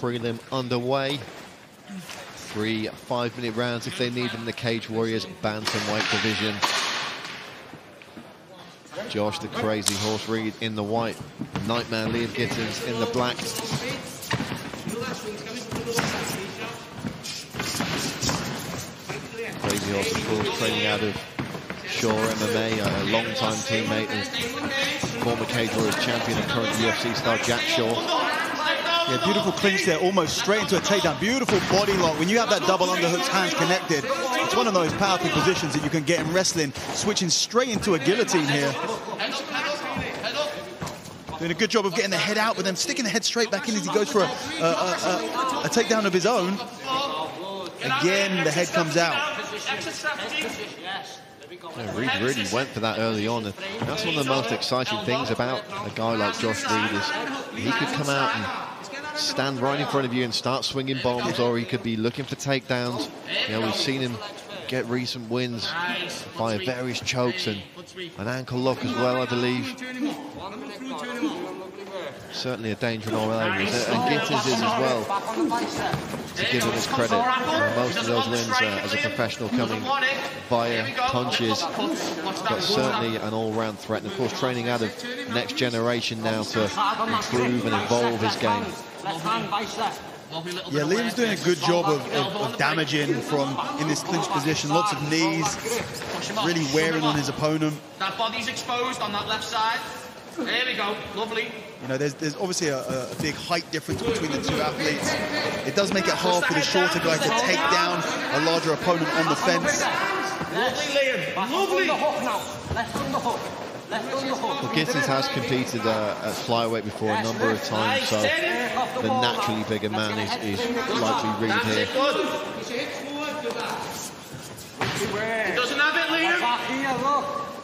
Prelim underway. 3 5-minute rounds if they need in the Cage Warriors bantamweight division. Josh the Crazy Horse Reed in the white, Nightmare Liam Gittins in the black. Crazy Horse, of course, training out of Shaw MMA, a long-time teammate and former Cage Warriors champion and current UFC star Jack Shaw. Yeah, beautiful clinch there, almost straight into a takedown. Beautiful body lock. When you have that double underhooks, hands connected, it's one of those powerful positions that you can get in wrestling. Switching straight into a guillotine here. Doing a good job of getting the head out, but then sticking the head straight back in as he goes for a takedown of his own. Again, the head comes out. Yeah, Reed really went for that early on, and that's one of the most exciting things about a guy like Josh Reed is he could come out and stand right in front of you and start swinging bombs, or he could be looking for takedowns. You know, we've seen him get recent wins via various chokes and an ankle lock as well, I believe. Certainly a danger in all areas, and Gittins is as well, to give him his credit. Most of those wins as a professional coming via punches, but certainly an all-round threat. And of course, training out of next generation now to improve and evolve his game. Yeah, Liam's doing a good job of damaging from in this clinch position. Lots of knees, really wearing on his opponent. That body's exposed on that left side. There we go, lovely. You know, there's obviously a big height difference between the two athletes. It does make it hard for the shorter guy to take down a larger opponent on the fence. Lovely, Liam, lovely. Well, Gittins has competed at flyweight before a number of times, so the naturally bigger man is likely Reed here. He doesn't have it, Liam.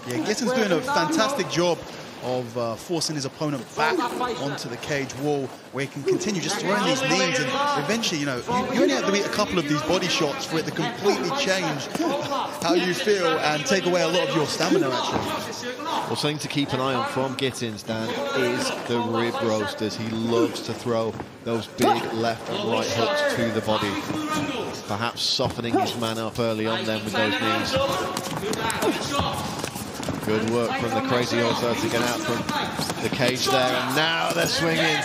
Yeah, Gittins doing a fantastic job of forcing his opponent back onto the cage wall, where he can continue just throwing these knees, and eventually, you know, you only have to beat a couple of these body shots for it to completely change how you feel and take away a lot of your stamina, actually. Well, something to keep an eye on from Gittins, Dan, is the rib roasters. He loves to throw those big left and right hooks to the body, perhaps softening his man up early on then with those knees. Good work from the Crazy Horse though to get out from the cage there, and now they're swinging.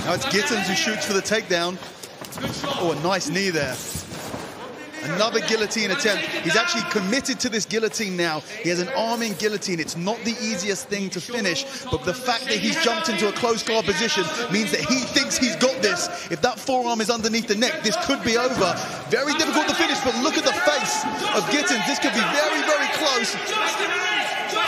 Now it's Gittins who shoots for the takedown. Oh, a nice knee there. Another guillotine attempt. He's actually committed to this guillotine now. He has an arm-in guillotine. It's not the easiest thing to finish, but the fact that he's jumped into a close guard position means that he thinks he's got this. If that forearm is underneath the neck, this could be over. Very difficult to finish, but look at the face of Gittins. This could be very, very close.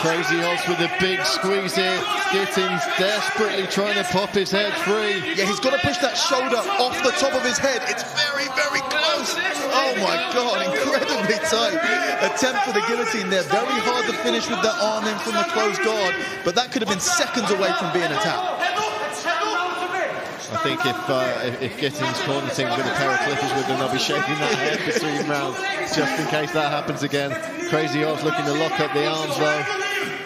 Crazy Horse with a big squeeze here. Gittins desperately trying to pop his head free. Yeah, he's got to push that shoulder off the top of his head. It's very, very close. Oh my God, incredibly tight attempt for the guillotine there. Very hard to finish with that arm in from the closed guard, but that could have been seconds away from being a tap. I think if Gittins' corner team's got a pair of clippers with them, they'll be shaking that head between rounds just in case that happens again. Crazy Horse looking to lock up the arms though.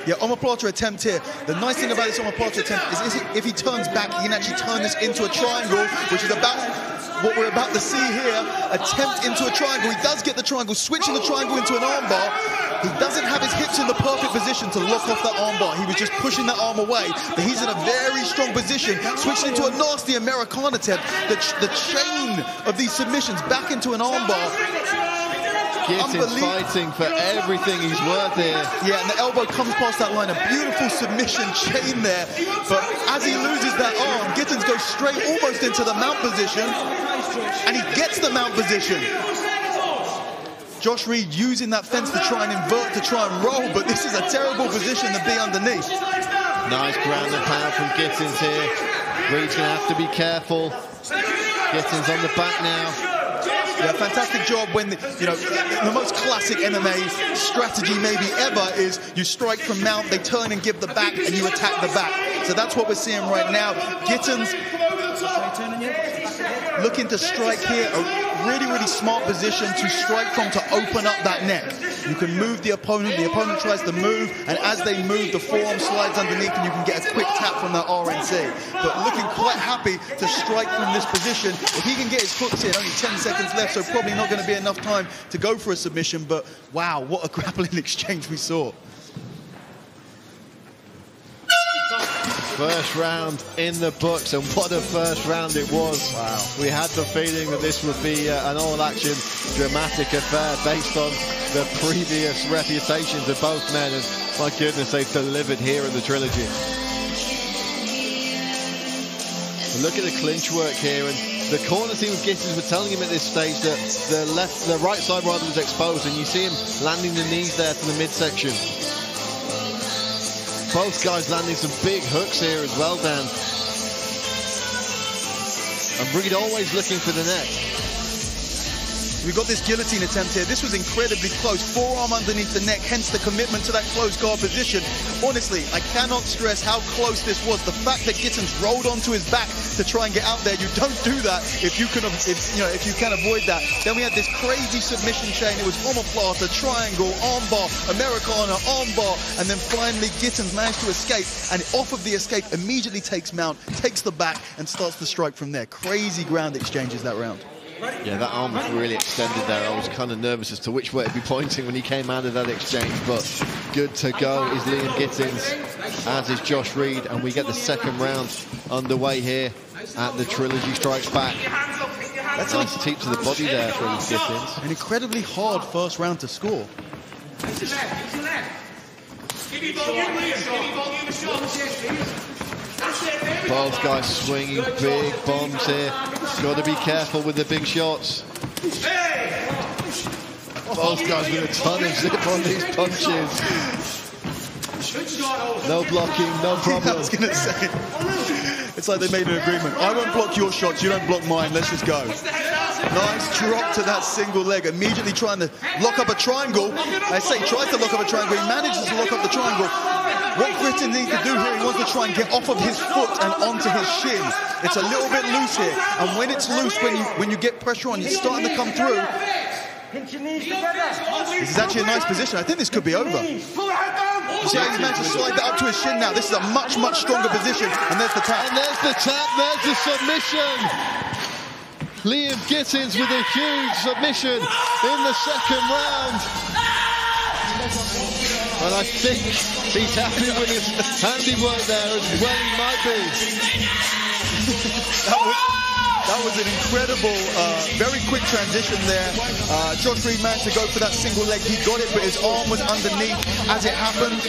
Yeah, omoplata attempt here. The nice thing about this omoplata attempt is if he turns back, he can actually turn this into a triangle, which is about what we're about to see here. Attempt into a triangle. He does get the triangle, switching the triangle into an armbar. He doesn't have his hips in the perfect position to lock off that armbar. He was just pushing that arm away, but he's in a very strong position, switching into a nasty American attempt. The chain of these submissions back into an armbar. Gittins fighting for everything he's worth here. Yeah, and the elbow comes past that line. A beautiful submission chain there. But as he loses that arm, Gittins goes straight almost into the mount position. And he gets the mount position. Josh Reed using that fence to try and invert, to try and roll. But this is a terrible position to be underneath. Nice ground and pound from Gittins here. Reed's going to have to be careful. Gittins on the back now. Yeah, fantastic job when, the most classic MMA strategy maybe ever is you strike from mount, they turn and give the back, and you attack the back. So that's what we're seeing right now. Gittins looking to strike here, a really, really smart position to strike from to open up that neck. You can move the opponent tries to move, and as they move, the forearm slides underneath and you can get a quick tap from that RNC. But looking quite happy to strike from this position. If he can get his hooks in, only 10 seconds left, so probably not going to be enough time to go for a submission, but wow, what a grappling exchange we saw. First round in the books, and what a first round it was. Wow. We had the feeling that this would be an all-action, dramatic affair based on the previous reputations of both men, and my goodness, they've delivered here in the trilogy. And look at the clinch work here, and the corner team of Gittins were telling him at this stage that the right side rather was exposed, and you see him landing the knees there to the midsection. Both guys landing some big hooks here as well, Dan. And Reed always looking for the neck. We got this guillotine attempt here. This was incredibly close. Forearm underneath the neck, hence the commitment to that closed guard position. Honestly, I cannot stress how close this was. The fact that Gittins rolled onto his back to try and get out there, you don't do that if you can avoid that. Then we had this crazy submission chain. It was omoplata, triangle, armbar, Americana, armbar, and then finally Gittins managed to escape, and off of the escape immediately takes mount, takes the back, and starts to strike from there. Crazy ground exchanges that round. Yeah, that arm was really extended there. I was kind of nervous as to which way it'd be pointing when he came out of that exchange, but good to go is Liam Gittins, as is Josh Reed, and we get the second round underway here at the Trilogy Strikes Back. That's a nice teep to the body there from Gittins. An incredibly hard first round to score. Both guys swinging big bombs here. Got to be careful with the big shots. Both guys with a ton of zip on these punches. No blocking, no problem. I was going to say, it's like they made an agreement. I won't block your shots, you don't block mine, let's just go. Nice drop to that single leg, immediately trying to lock up a triangle. I say tries to lock up a triangle, he manages to lock up the triangle. What Gittins needs to do here, he wants to try and get off of his foot and onto his shin. It's a little bit loose here, and when it's loose, when you get pressure on, it's starting to come through. This is actually a nice position. I think this could be over. You see how he managed to slide that up to his shin now. This is a much, much stronger position, and there's the tap. And there's the tap, there's the submission. Liam Gittins with a huge submission in the second round. And I think he's happy with his handiwork there, as well he might be. That was an incredible, very quick transition there. Josh Reed managed to go for that single leg. He got it, but his arm was underneath as it happened.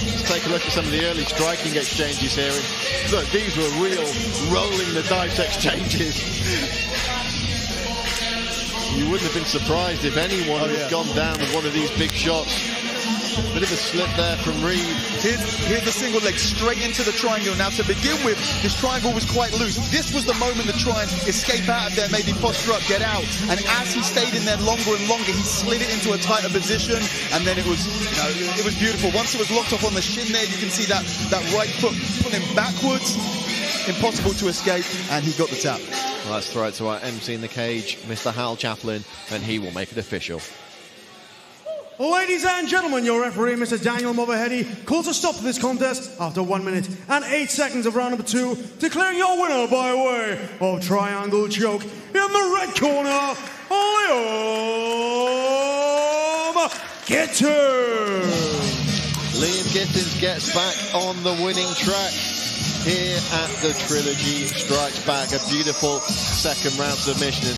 Let's take a look at some of the early striking exchanges here. And look, these were real rolling the dice exchanges. You wouldn't have been surprised if anyone had gone down with one of these big shots. Bit of a slip there from Reed. Here's the single leg straight into the triangle. Now, to begin with, this triangle was quite loose. This was the moment to try and escape out of there, maybe posture up, get out. And as he stayed in there longer and longer, he slid it into a tighter position. And then it was beautiful. Once it was locked up on the shin there, you can see that right foot pulling backwards. Impossible to escape, and he got the tap. Well, let's throw it to our MC in the cage, Mr. Hal Chaplin, and he will make it official. Ladies and gentlemen, your referee, Mr. Daniel Movaheady, calls a stop to this contest after 1 minute and 8 seconds of round number 2, declaring your winner by way of triangle choke in the red corner, Liam Gittins. Liam Gittins gets back on the winning track here at the Trilogy Strikes Back. A beautiful second round submission.